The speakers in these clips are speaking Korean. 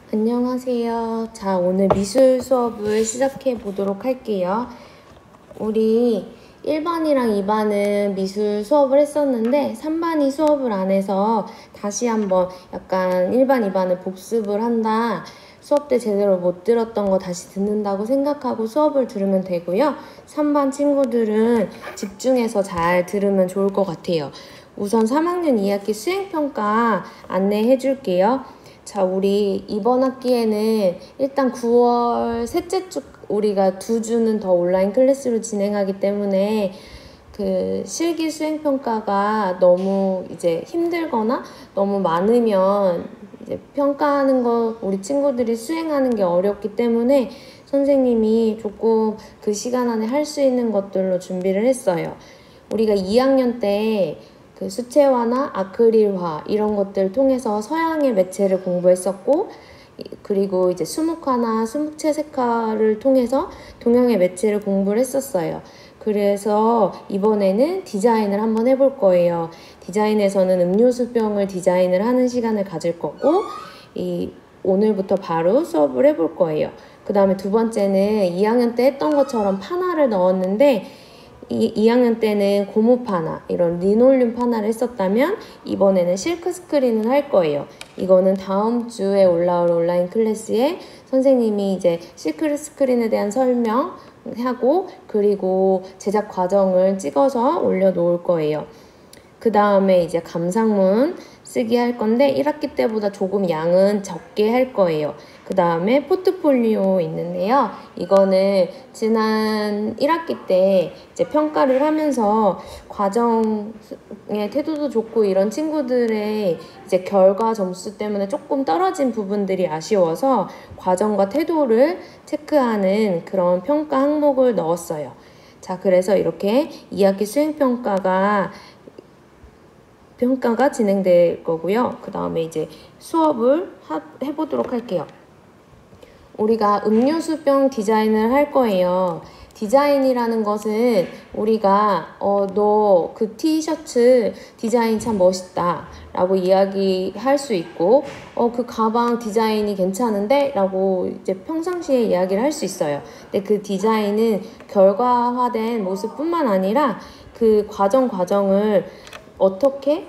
안녕하세요. 자, 오늘 미술 수업을 시작해 보도록 할게요. 우리 1반이랑 2반은 미술 수업을 했었는데 3반이 수업을 안 해서 다시 한번 약간 1반, 2반을 복습을 한다. 수업 때 제대로 못 들었던 거 다시 듣는다고 생각하고 수업을 들으면 되고요. 3반 친구들은 집중해서 잘 들으면 좋을 것 같아요. 우선 3학년 2학기 수행평가 안내해 줄게요. 자, 우리 이번 학기에는 일단 9월 셋째 주 우리가 2주는 더 온라인 클래스로 진행하기 때문에 그 실기 수행평가가 너무 이제 힘들거나 너무 많으면 이제 평가하는 거 우리 친구들이 수행하는 게 어렵기 때문에 선생님이 조금 그 시간 안에 할 수 있는 것들로 준비를 했어요. 우리가 2학년 때 그 수채화나 아크릴화 이런 것들 통해서 서양의 매체를 공부했었고, 그리고 이제 수묵화나 수묵채색화를 통해서 동양의 매체를 공부를 했었어요. 그래서 이번에는 디자인을 한번 해볼 거예요. 디자인에서는 음료수병을 디자인을 하는 시간을 가질 거고, 오늘부터 바로 수업을 해볼 거예요. 그 다음에 두 번째는 2학년 때 했던 것처럼 파나를 넣었는데 2학년 때는 고무 파나, 이런 리놀륨 파나를 했었다면 이번에는 실크 스크린을 할 거예요. 이거는 다음 주에 올라올 온라인 클래스에 선생님이 이제 실크 스크린에 대한 설명하고 그리고 제작 과정을 찍어서 올려놓을 거예요. 그 다음에 이제 감상문 쓰기 할 건데 1학기 때보다 조금 양은 적게 할 거예요. 그 다음에 포트폴리오 있는데요. 이거는 지난 1학기 때 이제 평가를 하면서 과정의 태도도 좋고 이런 친구들의 이제 결과 점수 때문에 조금 떨어진 부분들이 아쉬워서 과정과 태도를 체크하는 그런 평가 항목을 넣었어요. 자, 그래서 이렇게 2학기 수행평가가 진행될 거고요. 그 다음에 이제 수업을 해보도록 할게요. 우리가 음료수병 디자인을 할 거예요. 디자인이라는 것은 우리가 너 그 티셔츠 디자인 참 멋있다 라고 이야기할 수 있고 그 가방 디자인이 괜찮은데 라고 이제 평상시에 이야기를 할 수 있어요. 근데 그 디자인은 결과화된 모습뿐만 아니라 그 과정을 어떻게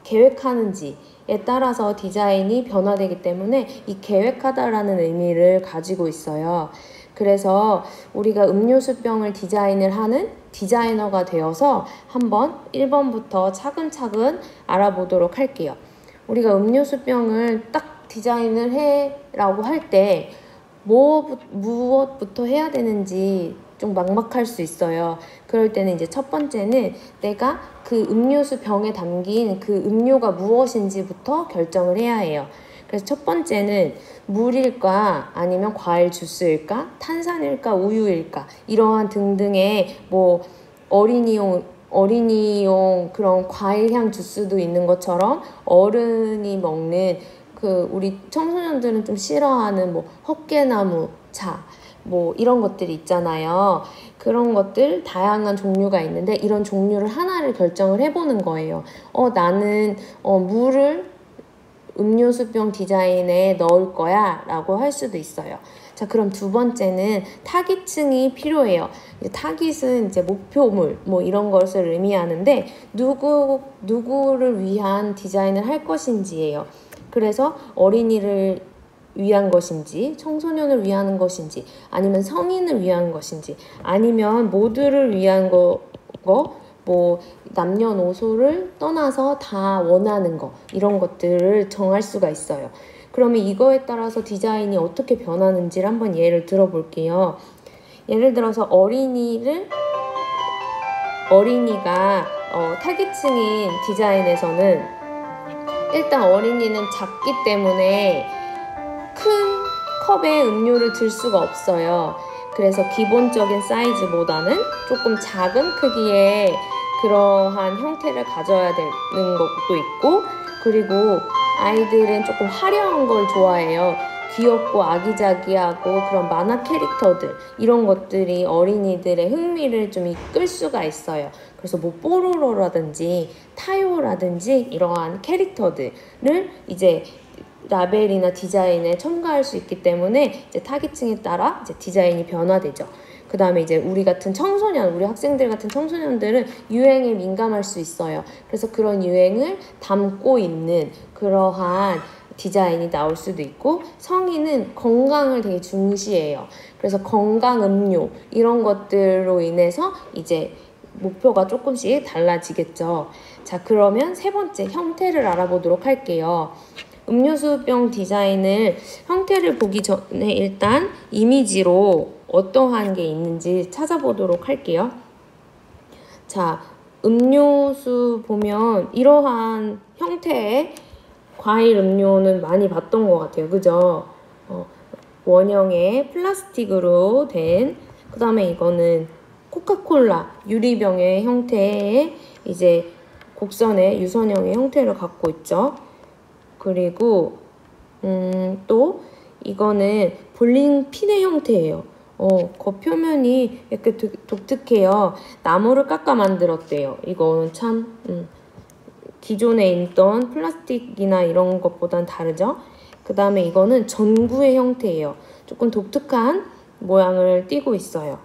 계획하는지에 따라서 디자인이 변화되기 때문에 이 계획하다라는 의미를 가지고 있어요. 그래서 우리가 음료수병을 디자인을 하는 디자이너가 되어서 한번 1번부터 차근차근 알아보도록 할게요. 우리가 음료수병을 딱 디자인을 해라고 할 때 무엇부터 해야 되는지 좀 막막할 수 있어요. 그럴 때는 이제 첫 번째는 내가 그 음료수 병에 담긴 그 음료가 무엇인지부터 결정을 해야 해요. 그래서 첫 번째는 물일까 아니면 과일 주스일까 탄산일까 우유일까 이러한 등등의 뭐 어린이용 그런 과일향 주스도 있는 것처럼 어른이 먹는 그 우리 청소년들은 좀 싫어하는 뭐 헛개나무 차 뭐 이런 것들이 있잖아요. 그런 것들 다양한 종류가 있는데 이런 종류를 하나를 결정을 해보는 거예요. 나는 물을 음료수병 디자인에 넣을 거야 라고 할 수도 있어요. 자, 그럼 두 번째는 타깃층이 필요해요. 타깃은 이제 목표물 뭐 이런 것을 의미하는데 누구를 위한 디자인을 할 것인지예요. 그래서 어린이를 위한 것인지 청소년을 위한 것인지 아니면 성인을 위한 것인지 아니면 모두를 위한 뭐 남녀노소를 떠나서 다 원하는 거 이런 것들을 정할 수가 있어요. 그러면 이거에 따라서 디자인이 어떻게 변하는지를 한번 예를 들어볼게요. 예를 들어서 어린이가 타깃층인 디자인에서는 일단 어린이는 작기 때문에 큰 컵에 음료를 들 수가 없어요. 그래서 기본적인 사이즈보다는 조금 작은 크기의 그러한 형태를 가져야 되는 것도 있고 그리고 아이들은 조금 화려한 걸 좋아해요. 귀엽고 아기자기하고 그런 만화 캐릭터들 이런 것들이 어린이들의 흥미를 좀 이끌 수가 있어요. 그래서 뭐 뽀로로라든지 타요라든지 이러한 캐릭터들을 이제 라벨이나 디자인에 첨가할 수 있기 때문에 이제 타깃층에 따라 이제 디자인이 변화되죠. 그 다음에 이제 우리 같은 청소년, 우리 학생들 같은 청소년들은 유행에 민감할 수 있어요. 그래서 그런 유행을 담고 있는 그러한 디자인이 나올 수도 있고, 성인은 건강을 되게 중시해요. 그래서 건강 음료 이런 것들로 인해서 이제 목표가 조금씩 달라지겠죠. 자, 그러면 세 번째 형태를 알아보도록 할게요. 음료수병 디자인을 형태를 보기 전에 일단 이미지로 어떠한 게 있는지 찾아보도록 할게요. 자, 음료수 보면 이러한 형태의 과일 음료는 많이 봤던 것 같아요. 그죠? 원형의 플라스틱으로 된, 그 다음에 이거는 코카콜라 유리병의 형태의 이제 곡선의 유선형의 형태를 갖고 있죠. 그리고 또 이거는 볼링 핀의 형태예요. 겉표면이 이렇게 독특해요. 나무를 깎아 만들었대요. 이거는 참 기존에 있던 플라스틱이나 이런 것보단 다르죠. 그 다음에 이거는 전구의 형태예요. 조금 독특한 모양을 띠고 있어요.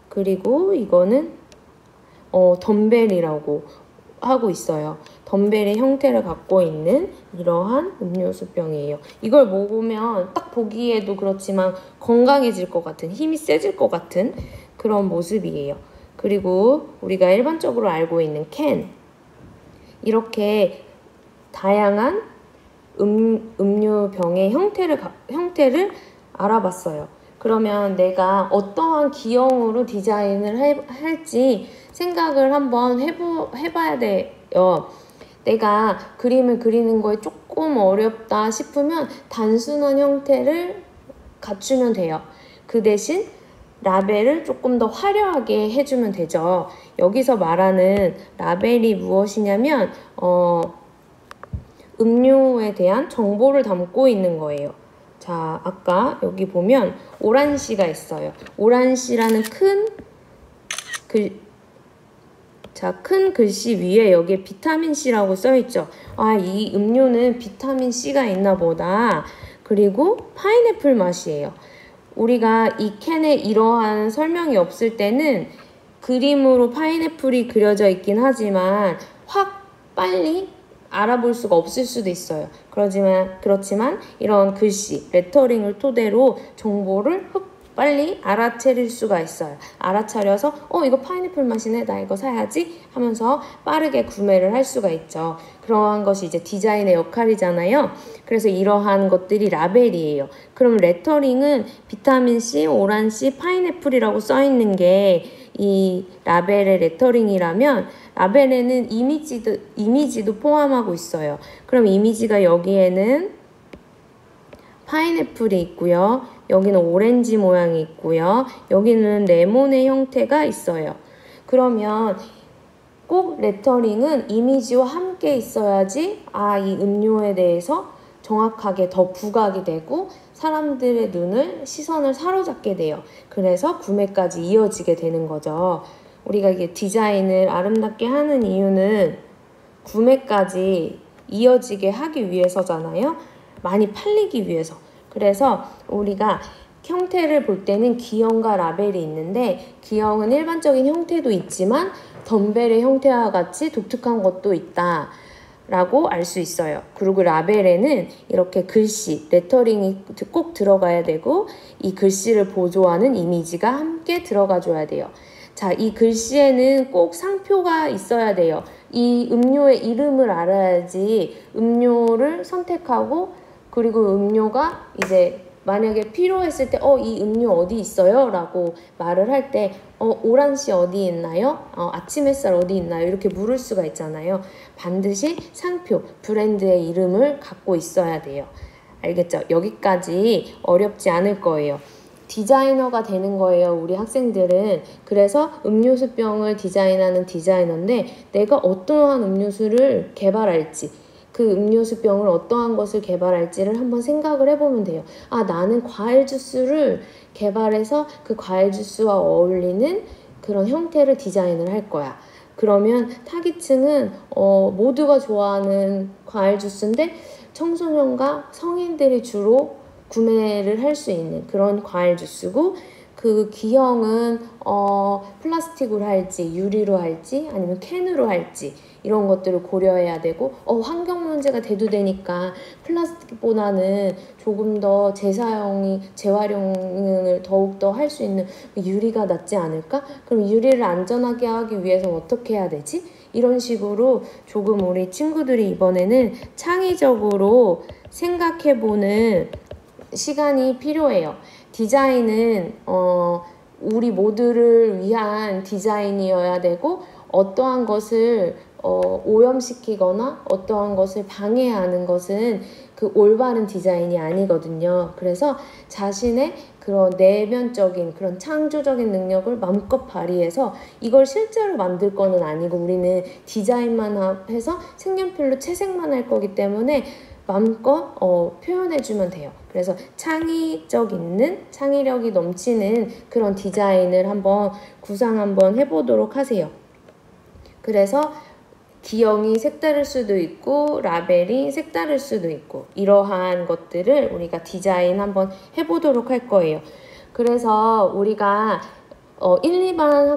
그리고 이거는 덤벨이라고 하고 있어요. 덤벨의 형태를 갖고 있는 이러한 음료수병이에요. 이걸 먹으면 딱 보기에도 그렇지만 건강해질 것 같은, 힘이 세질 것 같은 그런 모습이에요. 그리고 우리가 일반적으로 알고 있는 캔, 이렇게 다양한 음료병의 형태를 알아봤어요. 그러면 내가 어떠한 기형으로 디자인을 할지 생각을 한번 해봐야 돼요. 내가 그림을 그리는 거에 조금 어렵다 싶으면 단순한 형태를 갖추면 돼요. 그 대신 라벨을 조금 더 화려하게 해주면 되죠. 여기서 말하는 라벨이 무엇이냐면 음료에 대한 정보를 담고 있는 거예요. 자, 아까 여기 보면 오란시가 있어요. 오란시라는 큰 글씨 위에 여기에 비타민C라고 써있죠. 아, 이 음료는 비타민C가 있나 보다. 그리고 파인애플 맛이에요. 우리가 이 캔에 이러한 설명이 없을 때는 그림으로 파인애플이 그려져 있긴 하지만 확 빨리 알아볼 수가 없을 수도 있어요. 그렇지만 이런 글씨, 레터링을 토대로 정보를 빨리 알아차릴 수가 있어요. 알아차려서 이거 파인애플 맛이네, 나 이거 사야지 하면서 빠르게 구매를 할 수가 있죠. 그러한 것이 이제 디자인의 역할이잖아요. 그래서 이러한 것들이 라벨이에요. 그럼 레터링은 비타민C, 오란C, 파인애플이라고 써있는 게 이 라벨의 레터링이라면, 라벨에는 이미지도 포함하고 있어요. 그럼 이미지가 여기에는 파인애플이 있고요. 여기는 오렌지 모양이 있고요. 여기는 레몬의 형태가 있어요. 그러면 꼭 레터링은 이미지와 함께 있어야지 이 음료에 대해서 정확하게 더 부각이 되고 사람들의 시선을 사로잡게 돼요. 그래서 구매까지 이어지게 되는 거죠. 우리가 이게 디자인을 아름답게 하는 이유는 구매까지 이어지게 하기 위해서잖아요. 많이 팔리기 위해서. 그래서 우리가 형태를 볼 때는 기형과 라벨이 있는데, 기형은 일반적인 형태도 있지만 덤벨의 형태와 같이 독특한 것도 있다 라고 알 수 있어요. 그리고 라벨에는 이렇게 글씨, 레터링이 꼭 들어가야 되고 이 글씨를 보조하는 이미지가 함께 들어가 줘야 돼요. 자, 이 글씨에는 꼭 상표가 있어야 돼요. 이 음료의 이름을 알아야지 음료를 선택하고, 그리고 음료가 이제 만약에 필요했을 때 이 음료 어디 있어요? 라고 말을 할 때 오란씨 어디 있나요? 아침 햇살 어디 있나요? 이렇게 물을 수가 있잖아요. 반드시 상표, 브랜드의 이름을 갖고 있어야 돼요. 알겠죠? 여기까지 어렵지 않을 거예요. 디자이너가 되는 거예요, 우리 학생들은. 그래서 음료수병을 디자인하는 디자이너인데, 내가 어떠한 음료수를 개발할지, 그 음료수병을 어떠한 것을 개발할지를 한번 생각을 해보면 돼요. 나는 과일 주스를 개발해서 그 과일 주스와 어울리는 그런 형태를 디자인을 할 거야. 그러면 타깃층은 모두가 좋아하는 과일 주스인데 청소년과 성인들이 주로 구매를 할 수 있는 그런 과일 주스고, 그 기형은 플라스틱으로 할지 유리로 할지 아니면 캔으로 할지 이런 것들을 고려해야 되고, 환경 문제가 대두되니까 플라스틱보다는 조금 더 재활용을 더욱더 할 수 있는 유리가 낫지 않을까? 그럼 유리를 안전하게 하기 위해서 어떻게 해야 되지? 이런 식으로 조금 우리 친구들이 이번에는 창의적으로 생각해보는 시간이 필요해요. 디자인은 우리 모두를 위한 디자인이어야 되고, 어떠한 것을 오염시키거나 어떠한 것을 방해하는 것은 그 올바른 디자인이 아니거든요. 그래서 자신의 그런 내면적인 그런 창조적인 능력을 마음껏 발휘해서, 이걸 실제로 만들 거는 아니고 우리는 디자인만 해서 색연필로 채색만 할 거기 때문에 마음껏 표현해주면 돼요. 그래서 창의력이 넘치는 그런 디자인을 구상 한번 해보도록 하세요. 그래서 기형이 색다를 수도 있고 라벨이 색다를 수도 있고, 이러한 것들을 우리가 디자인 한번 해보도록 할 거예요. 그래서 우리가 1, 2반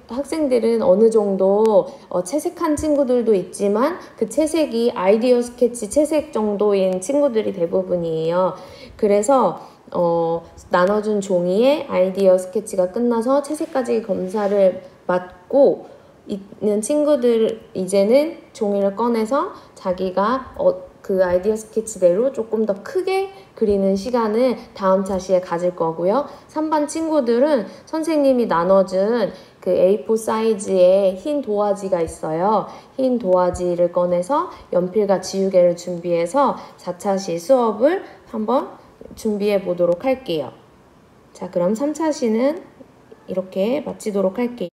학생들은 어느 정도 채색한 친구들도 있지만, 그 채색이 아이디어 스케치 채색 정도인 친구들이 대부분이에요. 그래서 나눠준 종이에 아이디어 스케치가 끝나서 채색까지 검사를 맡고 있는 친구들, 이제는 종이를 꺼내서 자기가 그 아이디어 스케치대로 조금 더 크게 그리는 시간을 다음 차시에 가질 거고요. 3반 친구들은 선생님이 나눠준 그 A4 사이즈의 흰 도화지가 있어요. 흰 도화지를 꺼내서 연필과 지우개를 준비해서 4차시 수업을 한번 준비해 보도록 할게요. 자, 그럼 3차시는 이렇게 마치도록 할게요.